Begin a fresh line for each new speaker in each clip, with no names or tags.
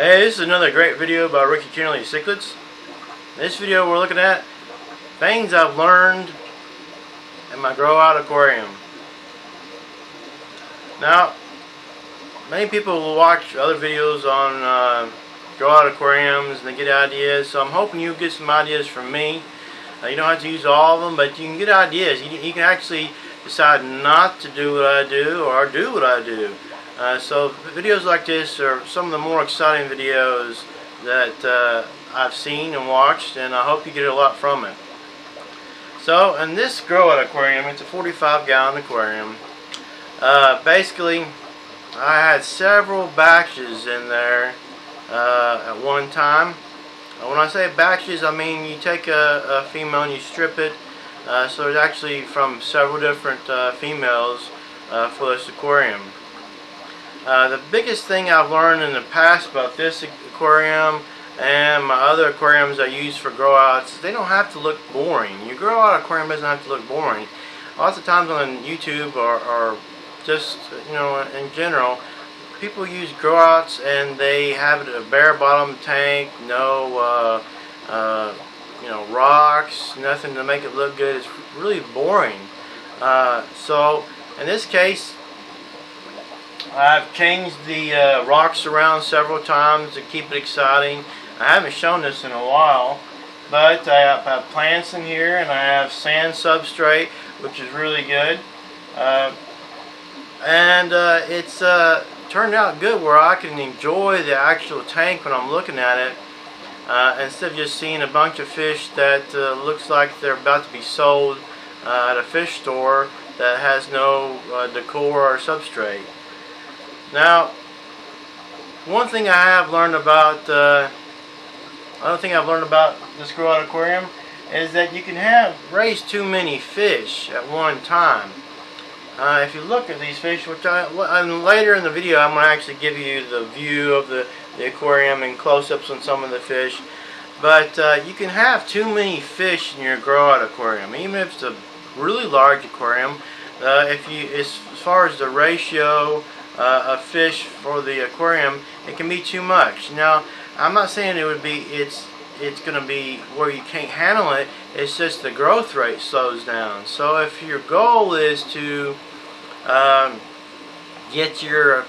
Hey, this is another great video about Cichlids. In this video we're looking at things I've learned in my Growout aquarium. Now, many people will watch other videos on Growout aquariums and they get ideas, so I'm hoping you get some ideas from me. You don't have to use all of them, but you can get ideas. You can actually decide not to do what I do or do what I do. So videos like this are some of the more exciting videos that I've seen and watched, and I hope you get a lot from it. So in this Growout aquarium, it's a 45-gallon aquarium. Basically, I had several batches in there at one time. When I say batches, I mean you take a female and you strip it. So there's actually from several different females for this aquarium. The biggest thing I've learned in the past about this aquarium and my other aquariums I use for Growouts is they don't have to look boring. Your Growout aquarium doesn't have to look boring. Lots of times on YouTube or just, you know, in general, people use Growouts and they have a bare bottom tank, no you know, rocks, nothing to make it look good. It's really boring. So in this case, I've changed the rocks around several times to keep it exciting. I haven't shown this in a while, but I have plants in here and I have sand substrate, which is really good. It's turned out good where I can enjoy the actual tank when I'm looking at it, instead of just seeing a bunch of fish that looks like they're about to be sold at a fish store that has no decor or substrate. Now, one thing I have learned about another thing I've learned about this Growout aquarium is that you can raise too many fish at one time. If you look at these fish, which later in the video I'm going to actually give you the view of the aquarium and close-ups on some of the fish, but you can have too many fish in your Growout aquarium, even if it's a really large aquarium. As far as the ratio of fish for the aquarium, it can be too much. Now, I'm not saying it's going to be where you can't handle it. It's just the growth rate slows down. So if your goal is to get your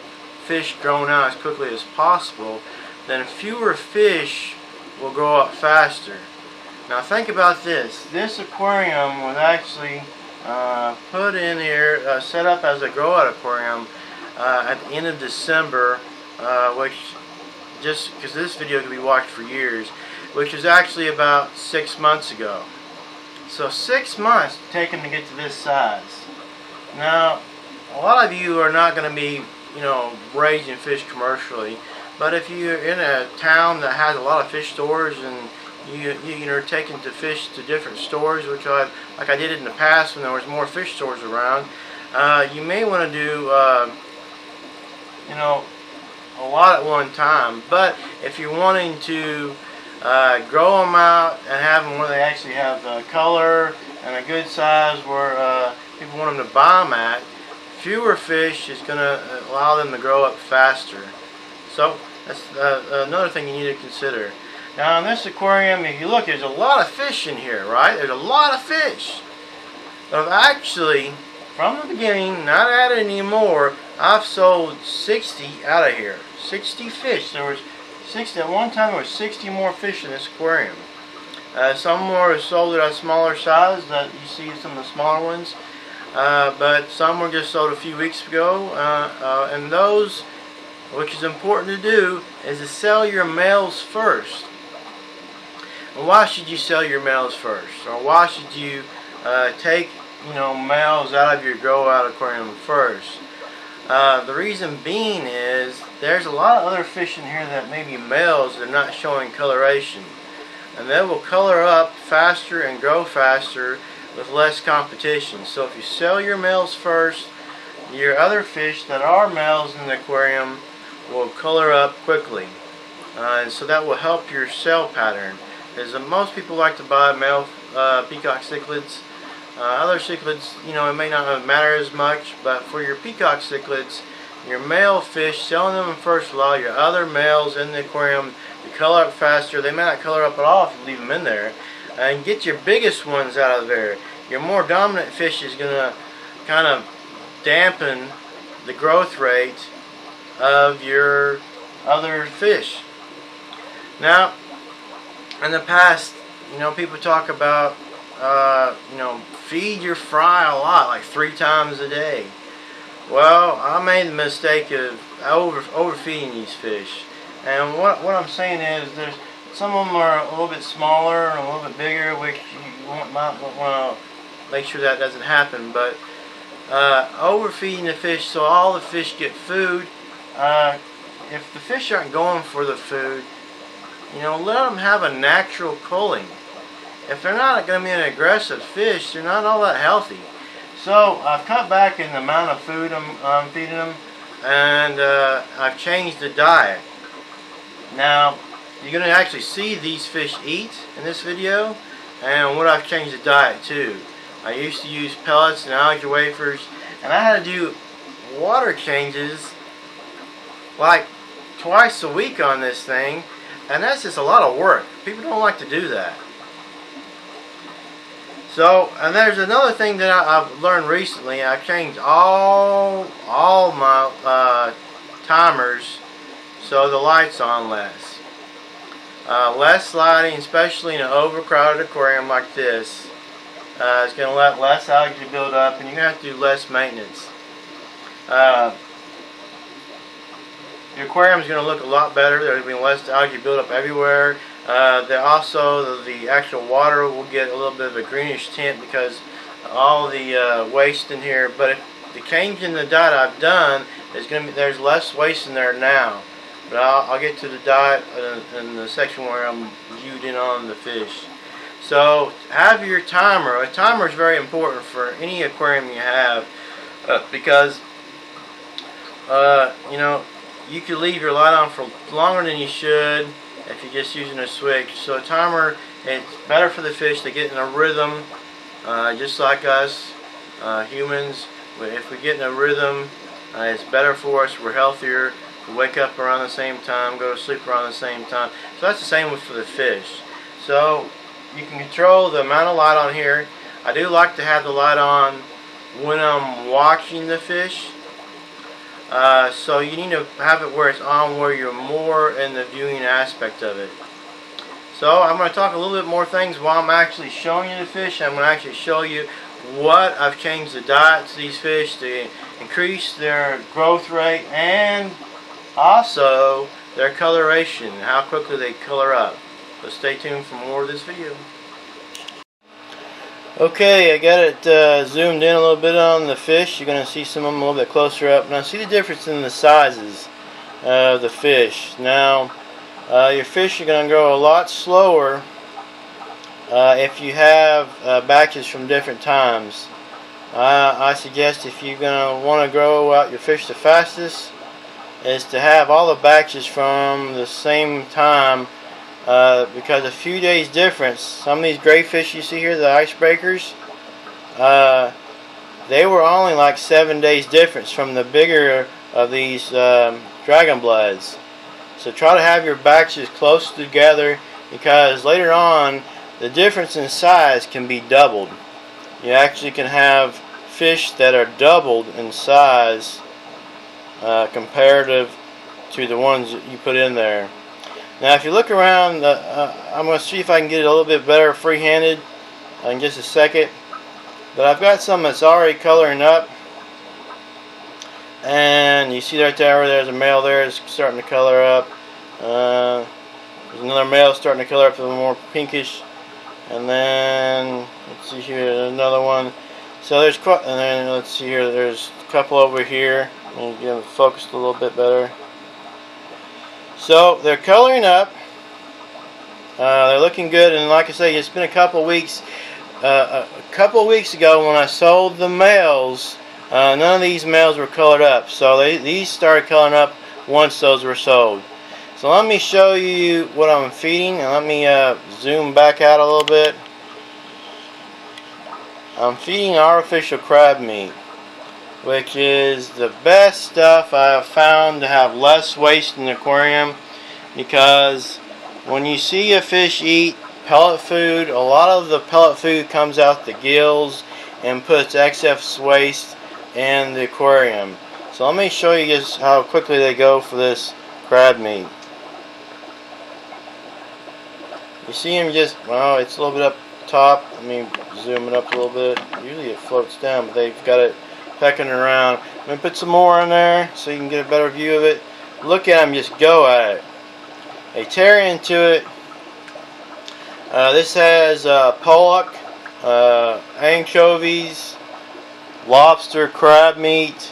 fish grown out as quickly as possible, then fewer fish will grow up faster. Now think about this. This aquarium was actually put in here, set up as a Growout aquarium at the end of December, which, just because this video can be watched for years, which is actually about 6 months ago. So 6 months taken to get to this size. Now, a lot of you are not going to be, you know, raising fish commercially, but if you're in a town that has a lot of fish stores and you're taking the fish to different stores, which like I did in the past when there was more fish stores around, you may want to do you know, a lot at one time. But if you're wanting to grow them out and have them where they actually have color and a good size where people want them to buy them at, fewer fish is going to allow them to grow up faster. So that's another thing you need to consider. Now in this aquarium, if you look, there's a lot of fish in here, right? There's a lot of fish. But actually, from the beginning, not added anymore, I've sold 60 out of here. 60 fish. There was 60 at one time. There was 60 more fish in this aquarium. Some more are sold at a smaller size. That you see some of the smaller ones, but some were just sold a few weeks ago. And those, which is important to do, is to sell your males first. And why should you sell your males first, or why should you take, you know, males out of your Growout aquarium first? The reason being is there's a lot of other fish in here that may be males that are not showing coloration, and they will color up faster and grow faster with less competition. So if you sell your males first, your other fish that are males in the aquarium will color up quickly, and so that will help your sale pattern, because most people like to buy male Peacock Cichlids. Other cichlids, you know, it may not matter as much, but for your Peacock Cichlids, your male fish, selling them in first allow your other males in the aquarium to color up faster. They may not color up at all if you leave them in there. And get your biggest ones out of there. Your more dominant fish is going to kind of dampen the growth rate of your other fish. Now, in the past, people talk about, feed your fry a lot, like 3 times a day. Well, I made the mistake of overfeeding these fish. And what I'm saying is, some of them are a little bit smaller and a little bit bigger, which you might want to make sure that doesn't happen. But overfeeding the fish so all the fish get food. If the fish aren't going for the food, let them have a natural culling. If they're not going to be an aggressive fish, they're not all that healthy. So I've cut back in the amount of food I'm feeding them, and I've changed the diet. Now, you're going to actually see these fish eat in this video, and what I've changed the diet to. I used to use pellets and algae wafers, and I had to do water changes like twice a week on this thing, and that's just a lot of work. People don't like to do that. So, and there's another thing that I've learned recently. I've changed all my timers so the light's on less. Less lighting, especially in an overcrowded aquarium like this, is going to let less algae build up, and you're going to have to do less maintenance. Your aquarium is going to look a lot better. There's going to be less algae build up everywhere. Also, the actual water will get a little bit of a greenish tint because all the waste in here. But the change in the diet I've done is going to be, there's less waste in there now. But I'll get to the diet in the section where I'm viewed in on the fish. So have your timer. A timer is very important for any aquarium you have because you could leave your light on for longer than you should if you're just using a switch. So a timer, it's better for the fish to get in a rhythm, just like us humans. If we get in a rhythm, it's better for us. We're healthier. We wake up around the same time, go to sleep around the same time. So that's the same for the fish. So you can control the amount of light on here. I do like to have the light on when I'm watching the fish. So you need to have it where it's on, where you're more in the viewing aspect of it. So I'm going to talk a little bit more things while I'm actually showing you the fish. I'm going to actually show you what I've changed the diet to these fish to increase their growth rate and also their coloration, how quickly they color up. So stay tuned for more of this video. Okay, I got it zoomed in a little bit on the fish. You're going to see some of them a little bit closer up. Now see the difference in the sizes of the fish. Now your fish are going to grow a lot slower if you have batches from different times. I suggest if you're going to want to grow out your fish the fastest is to have all the batches from the same time. Because a few days difference, some of these gray fish you see here, the icebreakers, they were only like 7 days difference from the bigger of these dragon bloods. So try to have your batches close together because later on the difference in size can be doubled. You actually can have fish that are doubled in size comparative to the ones that you put in there. Now if you look around, I'm going to see if I can get it a little bit better free-handed in just a second. But I've got some that's already coloring up. And you see right there's a male there that's starting to color up. There's another male starting to color up a little more pinkish. And then, let's see here, another one. So there's quite, and then let's see here, there's a couple over here. Let me get them focused a little bit better. So they're coloring up. They're looking good, and like I say, it's been a couple weeks. A couple weeks ago, when I sold the males, none of these males were colored up. So these started coloring up once those were sold. So let me show you what I'm feeding, and let me zoom back out a little bit. I'm feeding artificial crab meat. which is the best stuff I have found to have less waste in the aquarium, because when you see a fish eat pellet food, a lot of the pellet food comes out the gills and puts excess waste in the aquarium. So let me show you just how quickly they go for this crab meat. You see them just, well, it's a little bit up top. Let me zoom it up a little bit. Usually it floats down, but they've got it pecking around. I'm going to put some more in there so you can get a better view of it. Look at them just go at it. They tear into it. This has pollock, anchovies, lobster, crab meat.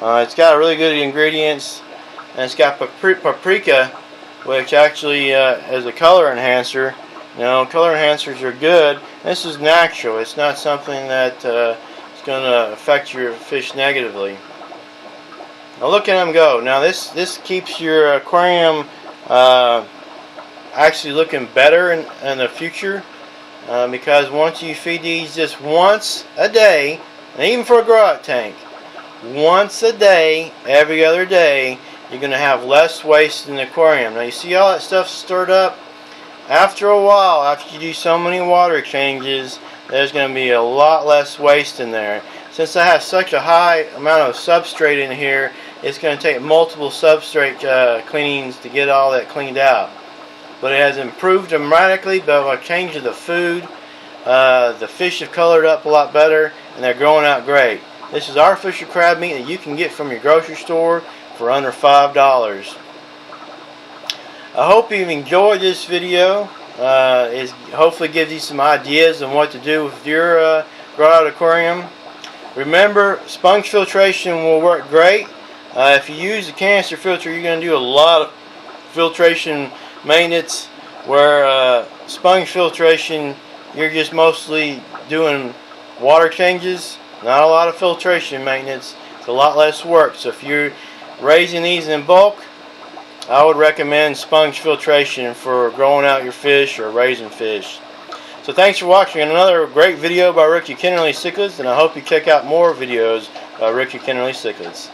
It's got really good ingredients, and it's got paprika, which actually is a color enhancer. You know, color enhancers are good. This is natural. It's not something that is going to affect your fish negatively. Now look at them go. Now this keeps your aquarium actually looking better in the future, because once you feed these just once a day, and even for a growout tank, once a day, every other day, you're going to have less waste in the aquarium. Now you see all that stuff stirred up? After a while, after you do so many water changes, there's going to be a lot less waste in there. Since I have such a high amount of substrate in here, it's going to take multiple substrate cleanings to get all that cleaned out. But it has improved dramatically by changing the food. The fish have colored up a lot better, and they're growing out great. This is artificial crab meat that you can get from your grocery store for under $5. I hope you've enjoyed this video. It hopefully gives you some ideas on what to do with your growout aquarium. Remember, sponge filtration will work great. If you use a canister filter, you're going to do a lot of filtration maintenance, where sponge filtration, you're just mostly doing water changes, not a lot of filtration maintenance. It's a lot less work. So if you're raising these in bulk, I would recommend sponge filtration for growing out your fish or raising fish. So thanks for watching another great video by Ricky Kennerly Cichlids, and I hope you check out more videos by Ricky Kennerly Cichlids.